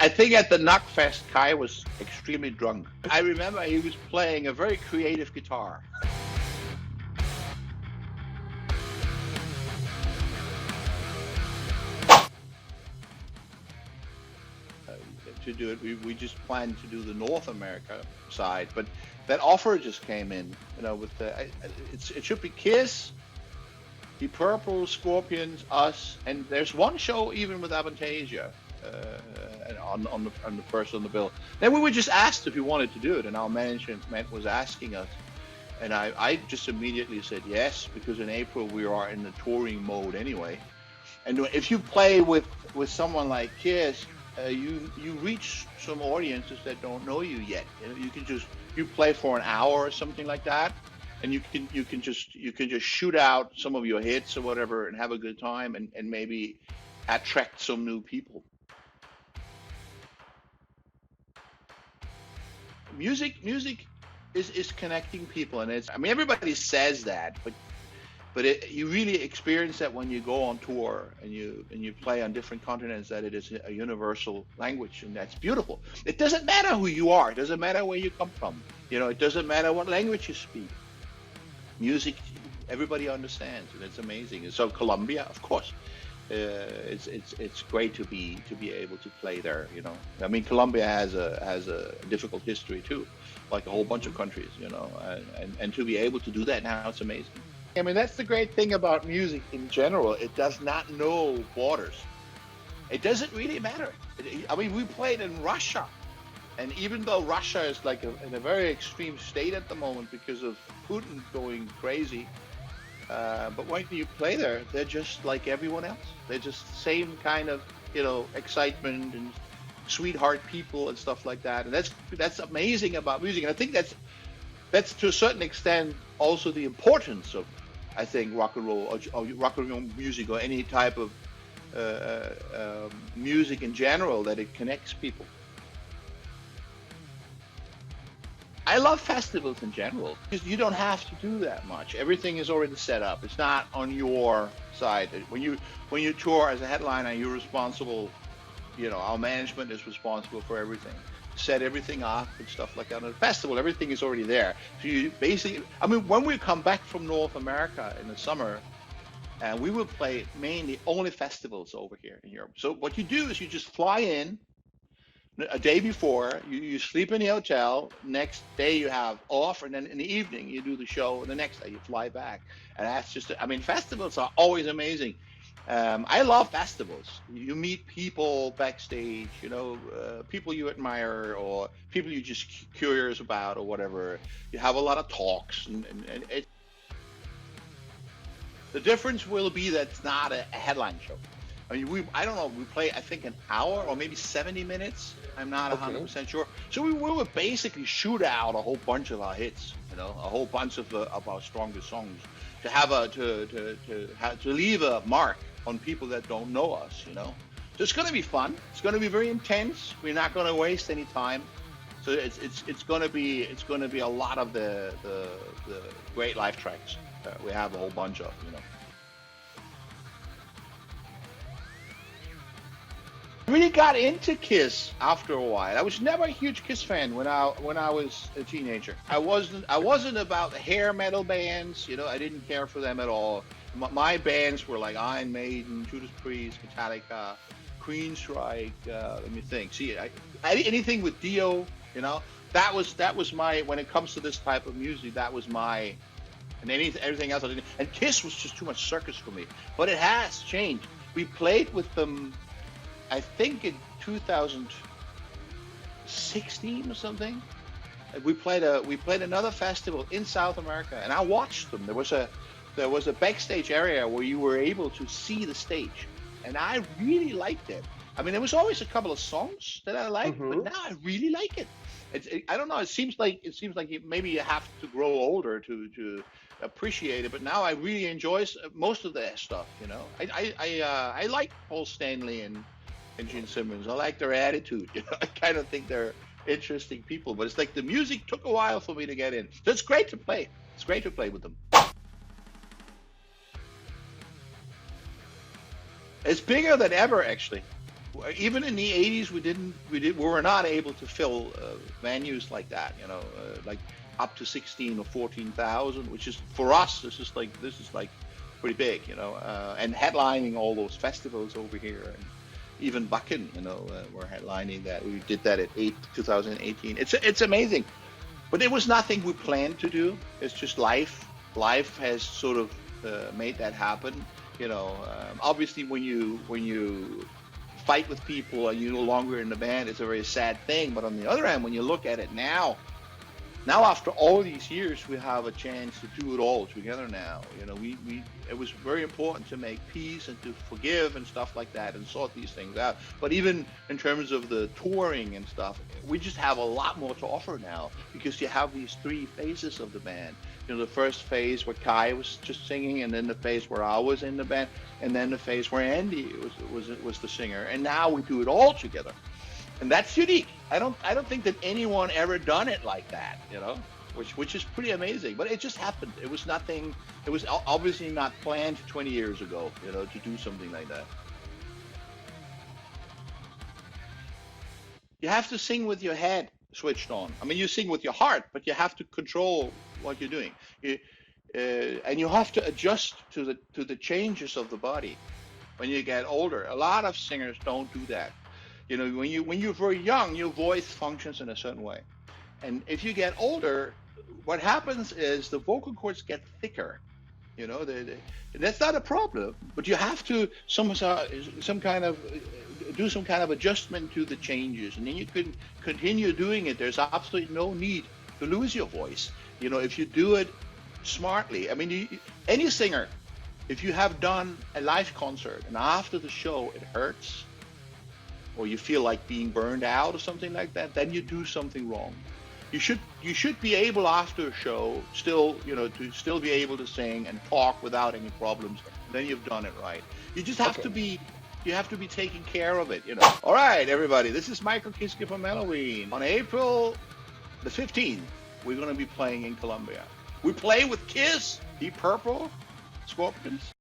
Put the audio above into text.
I think at the Knockfest, Kai was extremely drunk. I remember he was playing a very creative guitar. To do it, we just planned to do the North America side, but that offer just came in, with it should be Kiss, the Purple, Scorpions, us, and there's one show even with Avantasia on the first on the bill. Then we were just asked if we wanted to do it, and our management was asking us, and I just immediately said yes, because in April we are in the touring mode anyway, and if you play with someone like Kiss, you reach some audiences that don't know you yet. You play for an hour or something like that, and you can just shoot out some of your hits or whatever and have a good time and maybe attract some new people. Music is connecting people, and everybody says that, but you really experience that when you go on tour and you play on different continents, that it is a universal language, and that's beautiful. It doesn't matter who you are. It doesn't matter where you come from. It doesn't matter what language you speak. Music, everybody understands, and it's amazing. And so Colombia, of course, it's great to be able to play there. Colombia has a difficult history too, like a whole bunch of countries. And to be able to do that now, it's amazing. That's the great thing about music in general. It does not know borders. It doesn't really matter. We played in Russia, and even though Russia is in a very extreme state at the moment because of Putin going crazy, but when you play there, they're just like everyone else. They're just the same kind of, excitement and sweetheart people and stuff like that. And that's amazing about music. And I think that's to a certain extent also the importance of, I think, rock and roll or rock and roll music, or any type of music in general, that it connects people. I love festivals in general because you don't have to do that much. Everything is already set up. It's not on your side. When you tour as a headliner, you're responsible. Our management is responsible for everything. Set everything up and stuff like that. On a festival, everything is already there. So you basically, when we come back from North America in the summer, we will play mainly only festivals over here in Europe. So what you do is you just fly in a day before, you sleep in the hotel, next day you have off, and then in the evening you do the show, and the next day you fly back. And that's just, festivals are always amazing. I love festivals. You meet people backstage, people you admire or people you're just curious about or whatever. You have a lot of talks, and the difference will be that it's not a headline show. We play, I think, an hour or maybe 70 minutes. I'm not 100% sure. So we will basically shoot out a whole bunch of our hits, a whole bunch of our strongest songs, to leave a mark on people that don't know us, So it's going to be fun. It's going to be very intense. We're not going to waste any time. So it's going to be a lot of the great live tracks that we have a whole bunch of, I really got into Kiss after a while. I was never a huge Kiss fan when I was a teenager. I wasn't about the hair metal bands, I didn't care for them at all. My bands were like Iron Maiden, Judas Priest, Metallica, Queensryche. Let me think. Anything with Dio, that was my. When it comes to this type of music, that was my. And everything else I didn't. And Kiss was just too much circus for me. But it has changed. We played with them, I think in 2016 or something. We played another festival in South America, and I watched them. There was a backstage area where you were able to see the stage, and I really liked it. There was always a couple of songs that I liked, but now I really like it. I don't know. It seems like maybe you have to grow older to appreciate it, but now I really enjoy most of their stuff. I like Paul Stanley and Gene Simmons. I like their attitude. I kind of think they're interesting people, but it's like the music took a while for me to get in. So it's great to play. It's great to play with them. It's bigger than ever, actually. even in the 80s, we were not able to fill venues like that, like up to 16 or 14,000, which is for us, this is like pretty big, and headlining all those festivals over here, and even Bucking, we're headlining that. We did that at 2018. It's amazing, but it was nothing we planned to do. It's just life. Life has sort of made that happen. Obviously, when you fight with people and you're no longer in the band, it's a very sad thing. But on the other hand, when you look at it now after all these years, we have a chance to do it all together now. It was very important to make peace and to forgive and stuff like that and sort these things out. But even in terms of the touring and stuff, we just have a lot more to offer now, because you have these three phases of the band. The first phase where Kai was just singing, and then the phase where I was in the band, and then the phase where Andy was the singer. And now we do it all together. And that's unique. I don't think that anyone ever done it like that, which is pretty amazing. But it just happened. It was nothing. It was obviously not planned 20 years ago, to do something like that. You have to sing with your head switched on. I mean, you sing with your heart, but you have to control what you're doing. And you have to adjust to the changes of the body when you get older. A lot of singers don't do that. When you're very young, your voice functions in a certain way. And if you get older, what happens is the vocal cords get thicker. That's not a problem, but you have to do some kind of adjustment to the changes, and then you can continue doing it. There's absolutely no need to lose your voice. If you do it smartly. I mean, any singer, if you have done a live concert and after the show it hurts, or you feel like being burned out or something like that, then you do something wrong. You should be able after a show still be able to sing and talk without any problems. Then you've done it right. You just have to be taking care of it. All right, everybody. This is Michael Kiske from Helloween. On April the 15th, we're going to be playing in Colombia. We play with Kiss, Deep Purple, Scorpions.